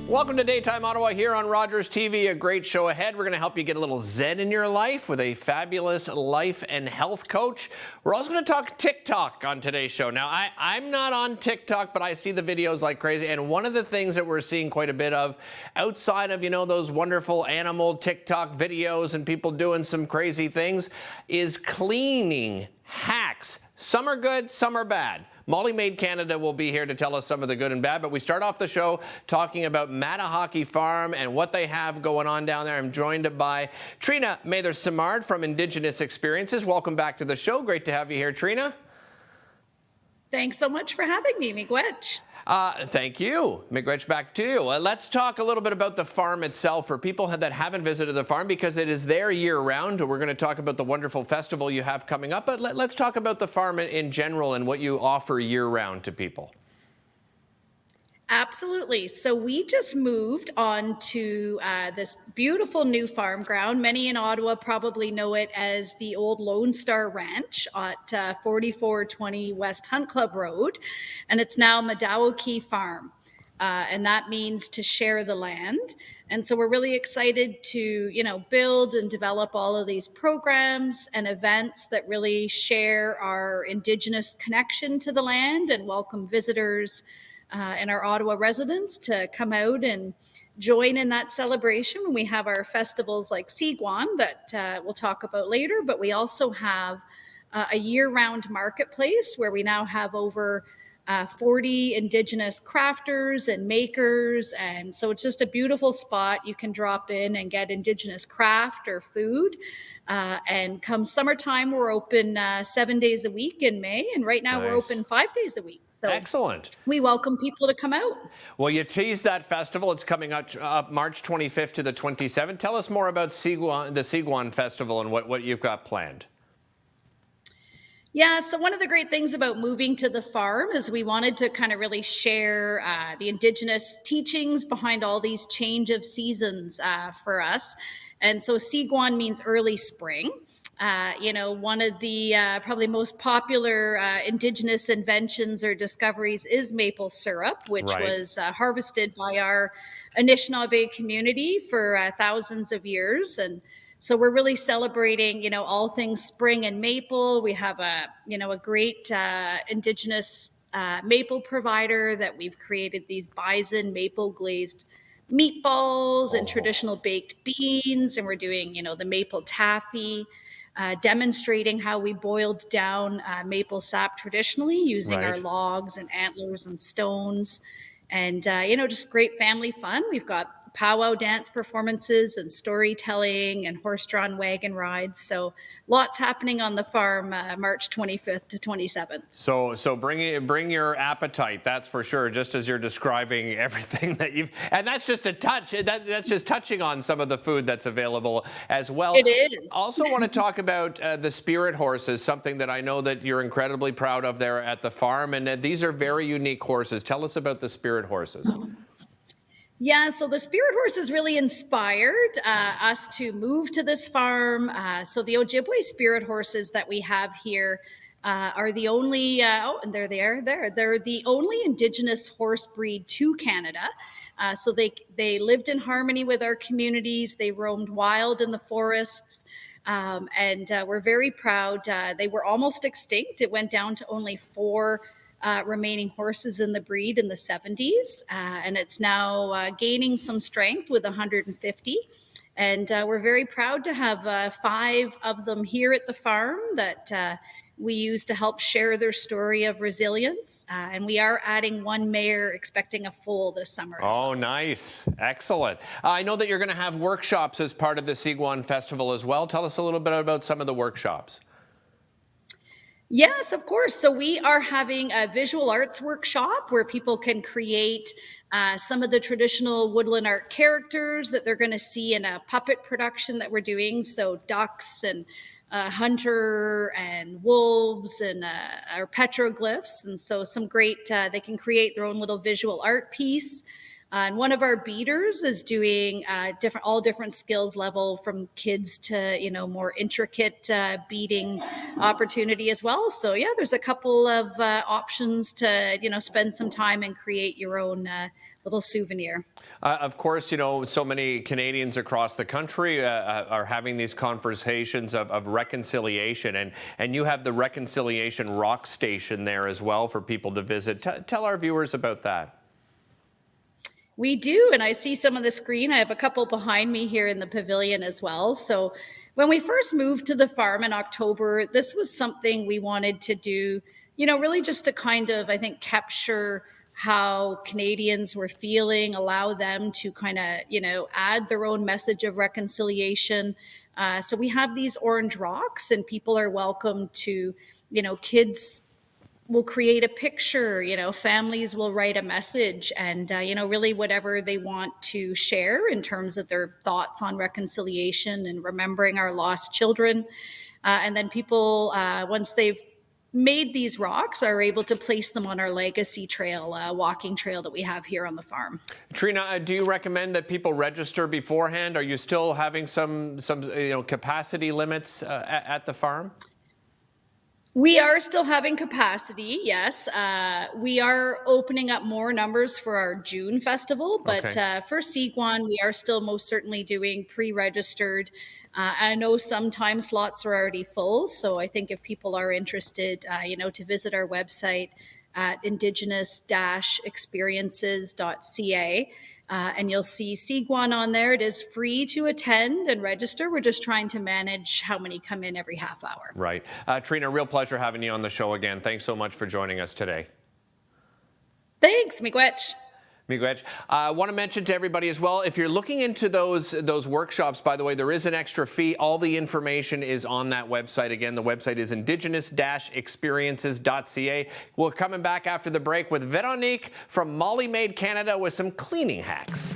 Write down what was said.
Welcome to Daytime Ottawa here on Rogers TV. A great show ahead. We're going to help you get a little zen in your life with a fabulous life and health coach. We're also going to talk TikTok on today's show. Now, I'm not on TikTok, but I see the videos like crazy. And one of the things that we're seeing quite a bit of outside of, those wonderful animal TikTok videos and people doing some crazy things is cleaning hacks. Some are good, some are bad. Molly Maid Canada will be here to tell us some of the good and bad, but we start off the show talking about Madahòkì Farm and what they have going on down there. I'm joined by Trina Mather-Simard from Indigenous Experiences. Welcome back to the show. Great to have you here, Trina. Thanks so much for having me, Miigwech. Thank you. Miigwech, back to you. Let's talk a little bit about the farm itself for people that haven't visited the farm, because it is there year-round. We're going to talk about the wonderful festival you have coming up, but let's talk about the farm in general and what you offer year-round to people. Absolutely. So we just moved on to this beautiful new farm ground. Many in Ottawa probably know it as the old Lone Star Ranch at 4420 West Hunt Club Road, and it's now Madawaki Farm, and that means to share the land. And so we're really excited to, build and develop all of these programs and events that really share our Indigenous connection to the land and welcome visitors and our Ottawa residents to come out and join in that celebration. We have our festivals like Sigwan that we'll talk about later, but we also have a year-round marketplace where we now have over 40 Indigenous crafters and makers. And so it's just a beautiful spot. You can drop in and get Indigenous craft or food. And come summertime, we're open 7 days a week in May. And right now We're open 5 days a week. So excellent. We welcome people to come out. Well, you teased that festival. It's coming up March 25th to the 27th. Tell us more about the Sigwan Festival and what you've got planned. Yeah, so one of the great things about moving to the farm is we wanted to kind of really share the Indigenous teachings behind all these change of seasons for us. And so Sigwan means early spring. One of the probably most popular Indigenous inventions or discoveries is maple syrup, which was harvested by our Anishinaabe community for thousands of years. And so we're really celebrating, all things spring and maple. We have a great Indigenous maple provider that we've created these bison maple glazed meatballs and traditional baked beans. And we're doing, the maple taffy. Demonstrating how we boiled down maple sap traditionally using our logs and antlers and stones. And, just great family fun. We've got powwow dance performances and storytelling and horse-drawn wagon rides. So lots happening on the farm March 25th to 27th. So bring your appetite, that's for sure, just as you're describing everything that you've... And that's just a touch. That's just touching on some of the food that's available as well. It is. Also want to talk about the spirit horses, something that I know that you're incredibly proud of there at the farm. And these are very unique horses. Tell us about the spirit horses. Yeah, so the spirit horses really inspired us to move to this farm. So the Ojibwe spirit horses that we have here are the only, and there they are there. They're the only Indigenous horse breed to Canada. So they lived in harmony with our communities. They roamed wild in the forests. And we're very proud. They were almost extinct. It went down to only 4 remaining horses in the breed in the 70s. And it's now gaining some strength with 150. And we're very proud to have 5 of them here at the farm that we use to help share their story of resilience. And we are adding 1 mare, expecting a foal this summer as well. Oh, nice. Excellent. I know that you're going to have workshops as part of the Sigwan Festival as well. Tell us a little bit about some of the workshops. Yes, of course. So we are having a visual arts workshop where people can create some of the traditional woodland art characters that they're going to see in a puppet production that we're doing. So ducks and hunter and wolves and our petroglyphs. And so some great, they can create their own little visual art piece. And one of our beaters is doing all different skills level, from kids to, more intricate beading opportunity as well. So yeah, there's a couple of options to, spend some time and create your own little souvenir. Of course, so many Canadians across the country are having these conversations of reconciliation, and you have the Reconciliation Rock Station there as well for people to visit. Tell our viewers about that. We do, and I see some on the screen. I have a couple behind me here in the pavilion as well. So when we first moved to the farm in October, this was something we wanted to do, really just to kind of, I think, capture how Canadians were feeling, allow them to kind of, add their own message of reconciliation. So we have these orange rocks, and people are welcome to, kids will create a picture, families will write a message, and, really whatever they want to share in terms of their thoughts on reconciliation and remembering our lost children. And then people, once they've made these rocks, are able to place them on our legacy trail, walking trail that we have here on the farm. Trina, do you recommend that people register beforehand? Are you still having some capacity limits at the farm? We are still having capacity, yes. We are opening up more numbers for our June festival, but Okay. for Sigwan, we are still most certainly doing pre-registered. I know sometimes slots are already full, so I think if people are interested, to visit our website at indigenous-experiences.ca. And you'll see Sigwan on there. It is free to attend and register. We're just trying to manage how many come in every half hour. Right. Trina, real pleasure having you on the show again. Thanks so much for joining us today. Thanks, miigwech. Miigwech. I want to mention to everybody as well, if you're looking into those workshops, by the way, there is an extra fee. All the information is on that website. Again, the website is indigenous-experiences.ca. We're coming back after the break with Veronique from Molly Maid Canada with some cleaning hacks.